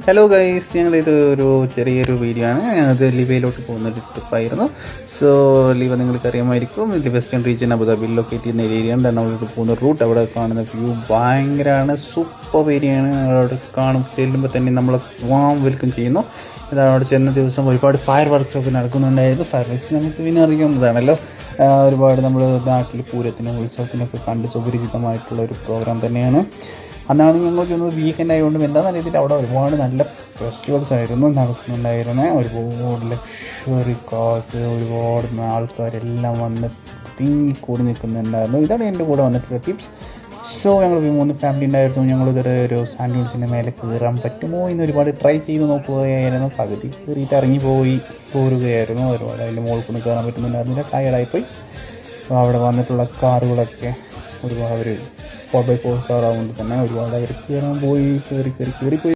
Hello guys, ഞങ്ങളിത് ചെറിയൊരു video ആണ്. അത് ലിബയിലോട്ട് പോകുന്നൊരു ട്രിപ്പായിരുന്നു. സോ ലിബ നിങ്ങൾക്ക് അറിയാമായിരിക്കും, വെസ്റ്റേൺ റീജിയൻ അബുദാബിയിൽ ലൊക്കേറ്റ് ചെയ്യുന്ന ഏരിയയാണ്. നമ്മളിവിടെ പോകുന്ന റൂട്ട്, അവിടെ കാണുന്ന വ്യൂ ഭയങ്കരമാണ്, സൂപ്പർ ഏരിയയാണ്. അവിടെ ചെല്ലുമ്പോൾ തന്നെ നമ്മളെ വാം വെൽക്കം ചെയ്യുന്നു. ഇതാണ് അവിടെ ചെന്ന ദിവസം ഒരുപാട് ഫയർ വർക്ക്സ് ഒക്കെ നടക്കുന്നുണ്ടായിരുന്നു. ഫയർ വർക്ക്സ് നമുക്ക് പിന്നെ അറിയാവുന്നതാണല്ലോ. ഒരുപാട് നമ്മൾ നാട്ടിൽ പൂരത്തിനും ഉത്സവത്തിനൊക്കെ കണ്ട് സുപരിചിതമായിട്ടുള്ള ഒരു പ്രോഗ്രാം തന്നെയാണ്. അന്നാണ് ഞങ്ങൾ ചെന്നത്. വീക്കെൻഡ് ആയതുകൊണ്ടും എന്താണെന്ന് അറിയത്തില്ല, അവിടെ ഒരുപാട് നല്ല ഫെസ്റ്റിവൽസ് ആയിരുന്നു നടക്കുന്നുണ്ടായിരുന്നത്. ഒരുപാട് ലക്ഷറി കാർസ്, ഒരുപാട് ആൾക്കാരെല്ലാം വന്ന് തിങ്ങിക്കൂടി നിൽക്കുന്നുണ്ടായിരുന്നു. ഇതാണ് എൻ്റെ കൂടെ വന്നിട്ടുള്ള ടിപ്സ്. സോ ഞങ്ങൾ 3 ഫാമിലി ഉണ്ടായിരുന്നു. ഞങ്ങളിതൊരു സാൻഡ് ഡ്യൂൺസിൻ്റെ മേലെ കയറാൻ പറ്റുമോ എന്ന് ഒരുപാട് ട്രൈ ചെയ്ത് നോക്കുകയായിരുന്നു. പകുതി കയറിയിട്ട് ഇറങ്ങിപ്പോയി പോരുകയായിരുന്നു. ഒരുപാട് അതിൻ്റെ മുകളിൽ കൊണ്ട് കയറാൻ പറ്റുന്നുണ്ടായിരുന്നില്ല, ടയർഡായിപ്പോയി. അപ്പോൾ അവിടെ വന്നിട്ടുള്ള കാറുകളൊക്കെ ഒരുപാട് 4x4 കാറാവുകൊണ്ട് തന്നെ ഒരുപാട് അവർ കയറിപ്പോയി.